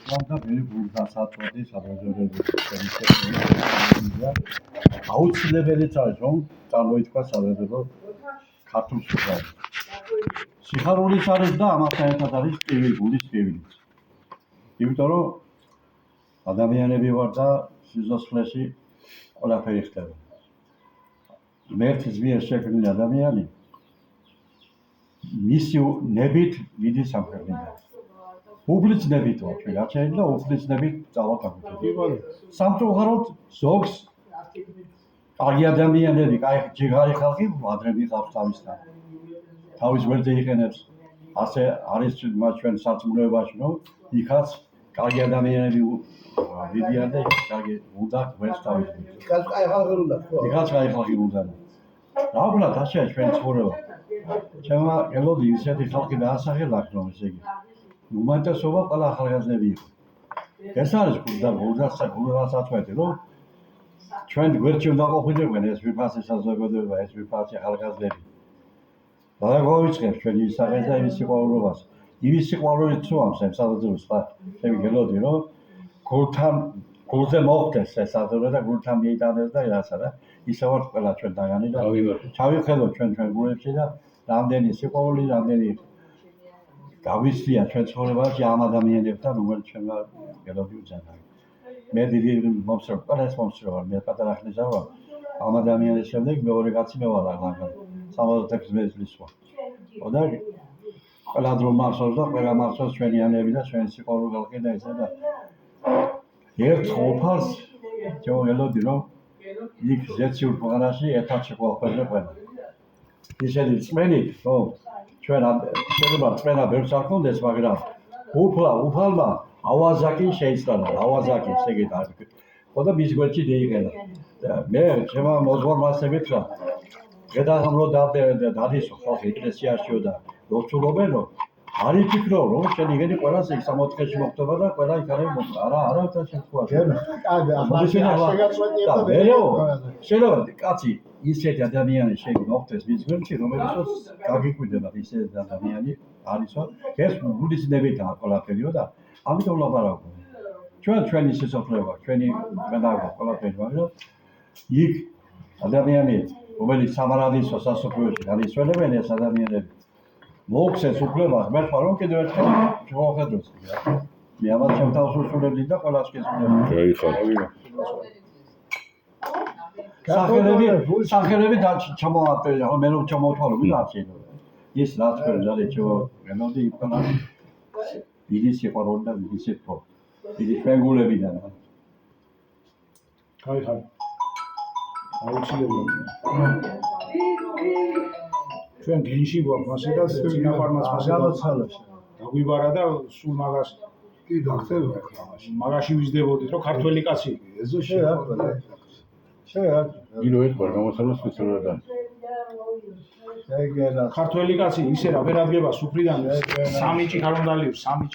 და მე გულდასაწვადი საბრძოლოებია აუცილებელიც არის რომ წარმოითქვა საბრძოლო ქართულ სიტყვაში. სიხარულიც არის და ამასთან ერთად არის გულის ტკივილიც. იმიტომ რომ ადამიანები ვარ და სიცოცხლეში ყველაფერი ხდება. ღმერთის მიერ შექმნილი ადამიანი მისი ნებით მიდის სამხედროდან. უფლის ნებით ვარ ჩვენ აჩვენეთ და უფლის ნებით წავალ გამოდით. სამწუხაროდ ზოგს კარგი ადამიანები, კაი ჯიგარი ხალხი ადრე მიყავს თავისთან. თავის გვერდზე იყენებს. ასე არის ჩვენ სარწმუნოებაში რომ იქაც კარგი ადამიანები ვიდიან და კარგი უნდა გვერდს თავის გვერდზე. იქაც კაი ხალხი უნდა ხო? იქაც კაი ხალხი უნდა. რა ვქნათ ასე ჩვენ ცხოვრება. ჩემმა გელოდი ისეთი ხალხი დაასახელა რომ ესე იგი უმეტესობა ყველა ახალგაზრდები იყო. ეს არის გულდასაწვეთი რომ ჩვენ გვერდში უნდა ყოფილიყვნენ ეს ვიფასე საზოგადოება, ეს ვიფასე ახალგაზრდები. და გავიწყებს ჩვენი ისახეს და იმის სიყვარულობას. იმის სიყვარულით თუ ამს ამ საზოგადოებას ხა ჩემი გელოდი რომ გულზე მოხდეს ეს საზოგადოება და გულთან მიიტანეს და რაცა და ისე ვართ ყველა ჩვენთაგანი და ჩავიხედოთ ჩვენ გულებში და რამდენი სიყვარული, რამდენი გავისვია ჩვენ ცხოვრებაში ამ ადამიანებთან, რომელიც ჩვენმა გელოდი უძანა. მე დიდი მომსწრე, ყველას მომსწრე ვარ, მე პატარა ხნის ვარ. ამ ადამიანის შემდეგ მეორე კაცი მე ვარ აღარ. 76 წლის ვარ. და ყველა დრო მახსოვს და ყველა მახსოვს ჩვენიანები და ჩვენი სიყვარული ხალხი და ესა და ერთ ყოფას ჩვენ გელოდი რომ იქ ზეციურ ქვეყანაში ერთად შეყვარდა ყველა. ისეთი წმენით, რომ ჩვენ შეიძლება წმენა ბევრს არ ქონდეს, მაგრამ უფალმა ავაზაკი შეიცვალა, ავაზაკი ესე იგი და ხოდა მის გვერდში დაიყენა. მე ჩემმა მოზღორმა ასე მითხრა, გადაღამ რომ დადისო ხალხი ეკლესიაშიო და როცულობენ რომ არ იფიქრო რომ შენ იგენი ყველას იქ 64-ში მოხდება და ყველა იქ არის მოხდა. არა და შეხვდა. შეიძლება კაცი ისეთი ადამიანი შეგმოხდეს მის გვერდში, რომელსაც გაგიკვირდება ისეთი ადამიანი არისო. ეს გულის ნებითაა ყველაფერიო და ამიტომ ლაპარაკობ. ჩვენი სიცოცხლე ვარ, ჩვენი გადავდა ყველაფერი, მაგრამ იქ ადამიანი, რომელიც სამარადისო სასოფლოში განისვენებენ ეს ადამიანები, მოუხსენს უფლება ღმერთმა რომ კიდევ ერთხელ შევახედოს. მე ამათ ჩემ თავს უსულებდი და ყველას გესულებდი. სახელები ჩამოაწერა, მე რომ ჩამოვთვალები და არ შეიძლება. ის რაც ფერზარი ჩამოვენოდი იქნა დიდი სიყვარული და დიდი სიტყვა. დიდი ფეგულებიდან. კაი ხარ. აუცილებლად. ჩვენ გენში ვარ, მასე და წინაპარმაც მასე დაგვიბარა და სულ მაგას კი დახტება ახლა მაშინ. მაგაში ვიზდებოდით რომ ქართველი კაცი ეზო შეაყვა. ილო ეს გამოსალოს სპეციალურად. ქართველი კაცი ისე რა ვერ ადგება სუფრიდან 3 ჭიქა რომ დალიოს 3 ჭიქა